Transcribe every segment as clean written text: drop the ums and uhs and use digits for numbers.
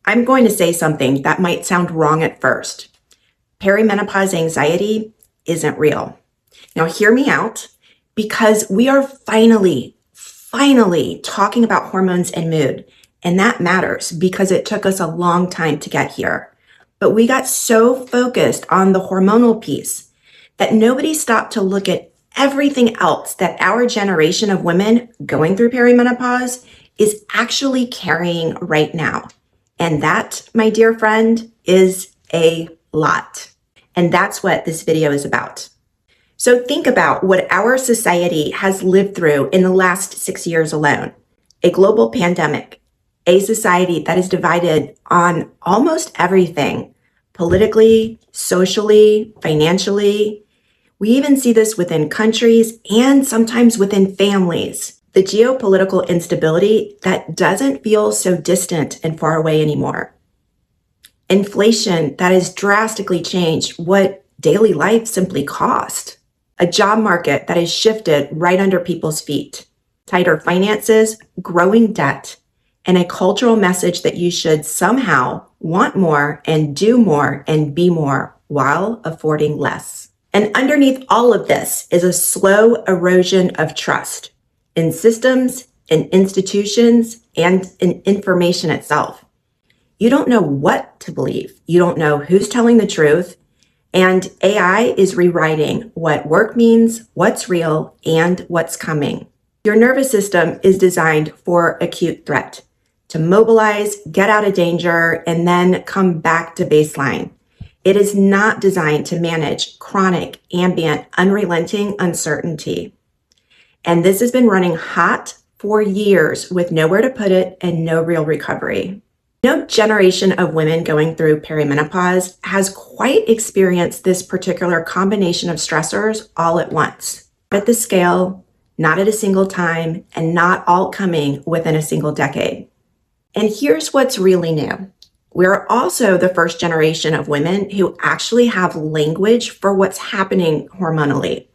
I'm going to say something that might sound wrong at first. Perimenopause anxiety isn't real. Now, hear me out, because we are finally talking about hormones and mood. And that matters because it took us a long time to get here. But we got so focused on the hormonal piece that nobody stopped to look at everything else that our generation of women going through perimenopause is actually carrying right now. And that, my dear friend, is a lot. And that's what this video is about. So think about what our society has lived through in the last 6 years alone. A global pandemic, a society that is divided on almost everything, politically, socially, financially. We even see this within countries and sometimes within families. The geopolitical instability that doesn't feel so distant and far away anymore. Inflation that has drastically changed what daily life simply cost. A job market that has shifted right under people's feet. Tighter finances, growing debt, and a cultural message that you should somehow want more and do more and be more while affording less. And underneath all of this is a slow erosion of trust in systems, in institutions, and in information itself. You don't know what to believe. You don't know who's telling the truth. And AI is rewriting what work means, what's real, and what's coming. Your nervous system is designed for acute threat, to mobilize, get out of danger, and then come back to baseline. It is not designed to manage chronic, ambient, unrelenting uncertainty. And this has been running hot for years with nowhere to put it and no real recovery. No generation of women going through perimenopause has quite experienced this particular combination of stressors all at once. Not at the scale, not at a single time, and not all coming within a single decade. And here's what's really new. We're also the first generation of women who actually have language for what's happening hormonally.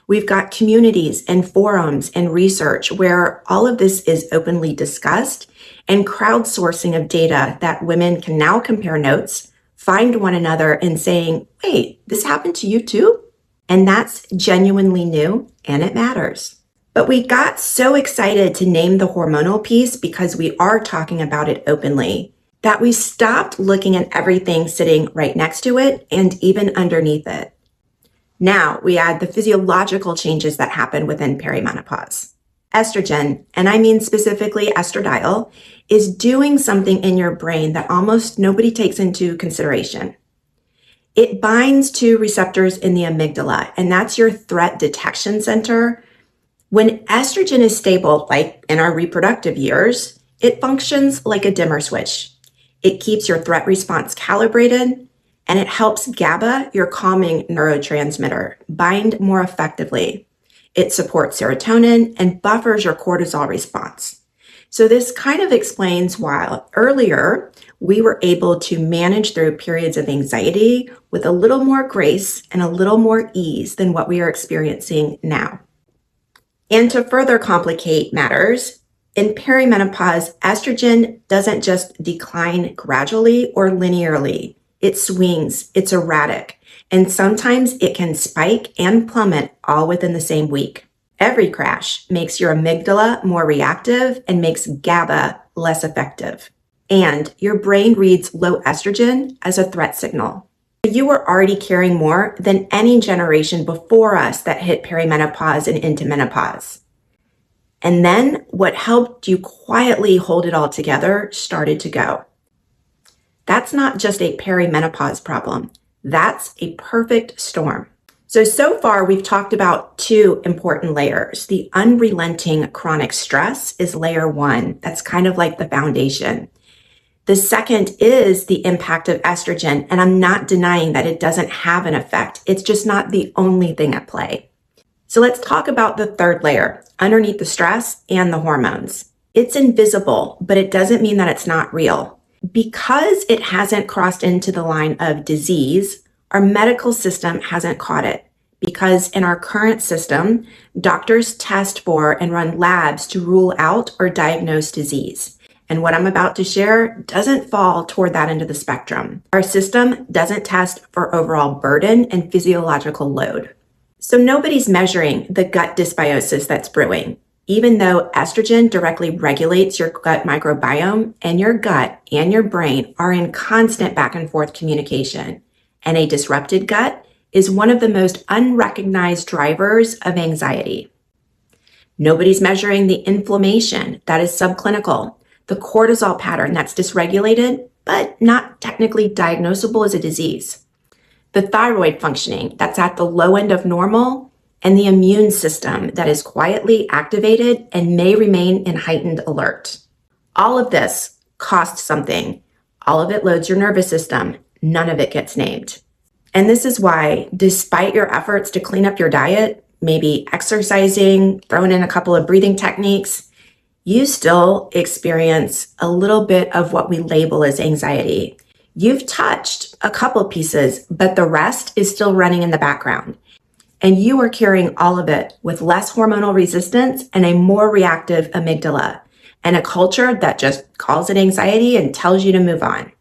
We've got communities and forums and research where all of this is openly discussed, and crowdsourcing of data that women can now compare notes, find one another and saying, wait, this happened to you too? And that's genuinely new and it matters. But we got so excited to name the hormonal piece because we are talking about it openly that we stopped looking at everything sitting right next to it and even underneath it. Now we add the physiological changes that happen within perimenopause. Estrogen, and I mean specifically estradiol, is doing something in your brain that almost nobody takes into consideration. It binds to receptors in the amygdala, and that's your threat detection center. When estrogen is stable, like in our reproductive years, it functions like a dimmer switch. It keeps your threat response calibrated, and it helps GABA, your calming neurotransmitter, bind more effectively. It supports serotonin and buffers your cortisol response. So this kind of explains why earlier we were able to manage through periods of anxiety with a little more grace and a little more ease than what we are experiencing now. And to further complicate matters, in perimenopause, estrogen doesn't just decline gradually or linearly. It swings, it's erratic, and sometimes it can spike and plummet all within the same week. Every crash makes your amygdala more reactive and makes GABA less effective. And your brain reads low estrogen as a threat signal. You were already carrying more than any generation before us that hit perimenopause and into menopause. And then what helped you quietly hold it all together started to go. That's not just a perimenopause problem. That's a perfect storm. So far we've talked about two important layers. The unrelenting chronic stress is layer one. That's kind of like the foundation. The second is the impact of estrogen, and I'm not denying that it doesn't have an effect. It's just not the only thing at play. So let's talk about the third layer, underneath the stress and the hormones. It's invisible, but it doesn't mean that it's not real. Because it hasn't crossed into the line of disease, our medical system hasn't caught it. Because in our current system, doctors test for and run labs to rule out or diagnose disease. And what I'm about to share doesn't fall toward that end of the spectrum. Our system doesn't test for overall burden and physiological load. So nobody's measuring the gut dysbiosis that's brewing, even though estrogen directly regulates your gut microbiome, and your gut and your brain are in constant back and forth communication. And a disrupted gut is one of the most unrecognized drivers of anxiety. Nobody's measuring the inflammation that is subclinical, the cortisol pattern that's dysregulated, but not technically diagnosable as a disease, the thyroid functioning that's at the low end of normal, and the immune system that is quietly activated and may remain in heightened alert. All of this costs something. All of it loads your nervous system. None of it gets named. And this is why, despite your efforts to clean up your diet, maybe exercising, throwing in a couple of breathing techniques, you still experience a little bit of what we label as anxiety. You've touched a couple pieces, but the rest is still running in the background. And you are carrying all of it with less hormonal resistance and a more reactive amygdala, and a culture that just calls it anxiety and tells you to move on.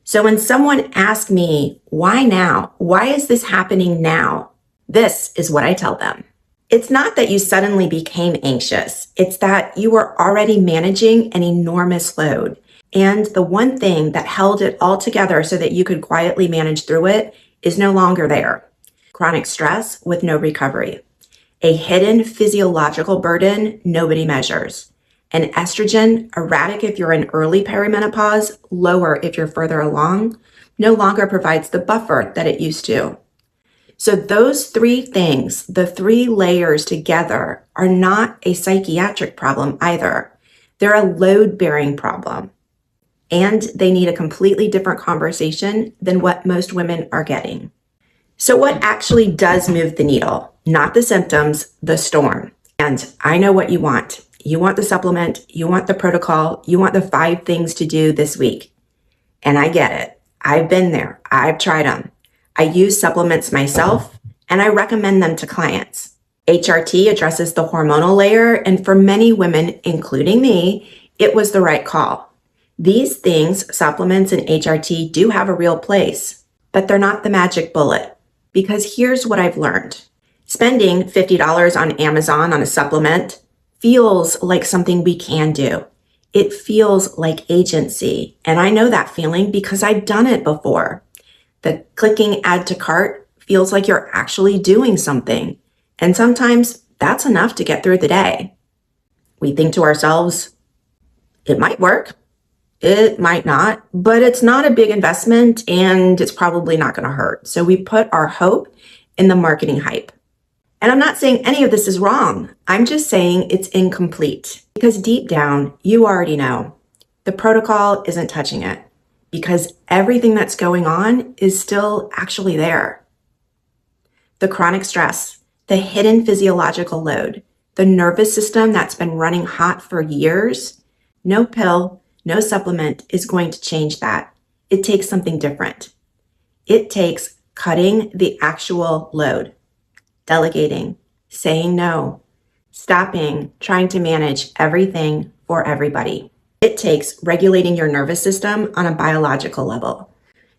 So when someone asks me, why now? Why is this happening now? This is what I tell them. It's not that you suddenly became anxious. It's that you were already managing an enormous load. And the one thing that held it all together so that you could quietly manage through it is no longer there. Chronic stress with no recovery. A hidden physiological burden nobody measures. An estrogen, erratic if you're in early perimenopause, lower if you're further along, no longer provides the buffer that it used to. So those three things, the three layers together, are not a psychiatric problem either. They're a load-bearing problem. And they need a completely different conversation than what most women are getting. So what actually does move the needle? Not the symptoms, the storm. And I know what you want. You want the supplement, you want the protocol, you want the 5 things to do this week. And I get it. I've been there. I've tried them. I use supplements myself, and I recommend them to clients. HRT addresses the hormonal layer, and for many women, including me, it was the right call. These things, supplements and HRT, do have a real place, but they're not the magic bullet. Because here's what I've learned. Spending $50 on Amazon on a supplement feels like something we can do. It feels like agency, and I know that feeling because I've done it before. The clicking add to cart feels like you're actually doing something. And sometimes that's enough to get through the day. We think to ourselves, it might work, it might not, but it's not a big investment and it's probably not going to hurt. So we put our hope in the marketing hype. And I'm not saying any of this is wrong. I'm just saying it's incomplete because deep down, you already know the protocol isn't touching it, because everything that's going on is still actually there. The chronic stress, the hidden physiological load, the nervous system that's been running hot for years, no pill, no supplement is going to change that. It takes something different. It takes cutting the actual load, delegating, saying no, stopping trying to manage everything for everybody. It takes regulating your nervous system on a biological level.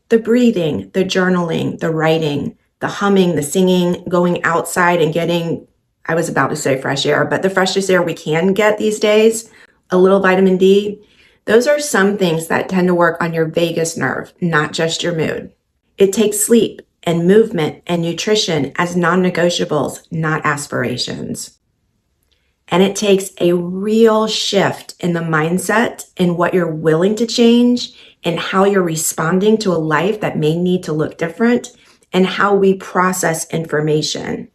The breathing, the journaling, the writing, the humming, the singing, going outside and getting, I was about to say fresh air, but the freshest air we can get these days, a little vitamin D, those are some things that tend to work on your vagus nerve, not just your mood. It takes sleep and movement and nutrition as non-negotiables, not aspirations. And it takes a real shift in the mindset in what you're willing to change and how you're responding to a life that may need to look different and how we process information.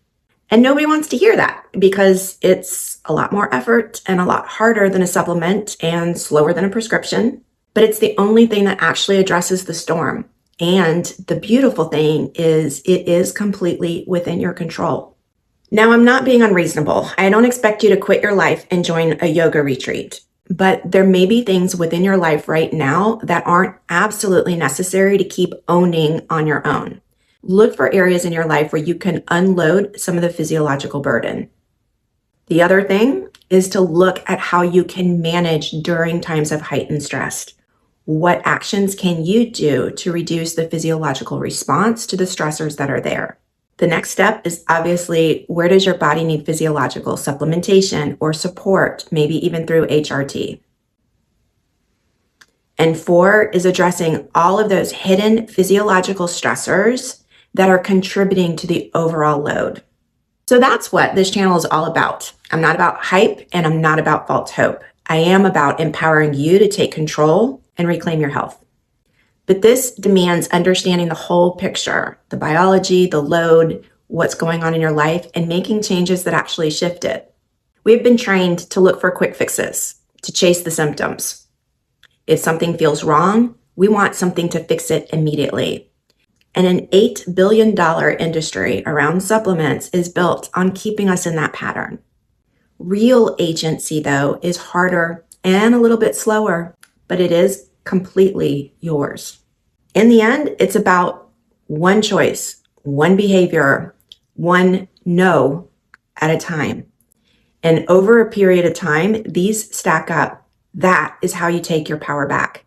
And nobody wants to hear that because it's a lot more effort and a lot harder than a supplement and slower than a prescription. But it's the only thing that actually addresses the storm. And the beautiful thing is it is completely within your control. Now, I'm not being unreasonable. I don't expect you to quit your life and join a yoga retreat, but there may be things within your life right now that aren't absolutely necessary to keep owning on your own. Look for areas in your life where you can unload some of the physiological burden. The other thing is to look at how you can manage during times of heightened stress. What actions can you do to reduce the physiological response to the stressors that are there? The next step is obviously, where does your body need physiological supplementation or support, maybe even through HRT? And 4 is addressing all of those hidden physiological stressors that are contributing to the overall load. So that's what this channel is all about. I'm not about hype and I'm not about false hope. I am about empowering you to take control and reclaim your health. But this demands understanding the whole picture, the biology, the load, what's going on in your life, and making changes that actually shift it. We've been trained to look for quick fixes, to chase the symptoms. If something feels wrong, we want something to fix it immediately. And an $8 billion industry around supplements is built on keeping us in that pattern. Real agency, though, is harder and a little bit slower, but it is completely yours. In the end, it's about one choice, one behavior, one no at a time. And over a period of time, these stack up. That is how you take your power back.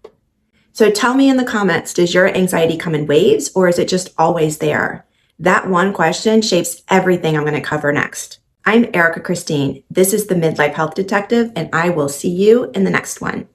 So tell me in the comments, does your anxiety come in waves or is it just always there? That one question shapes everything I'm going to cover next. I'm Erica Christine. This is the Midlife Health Detective, and I will see you in the next one.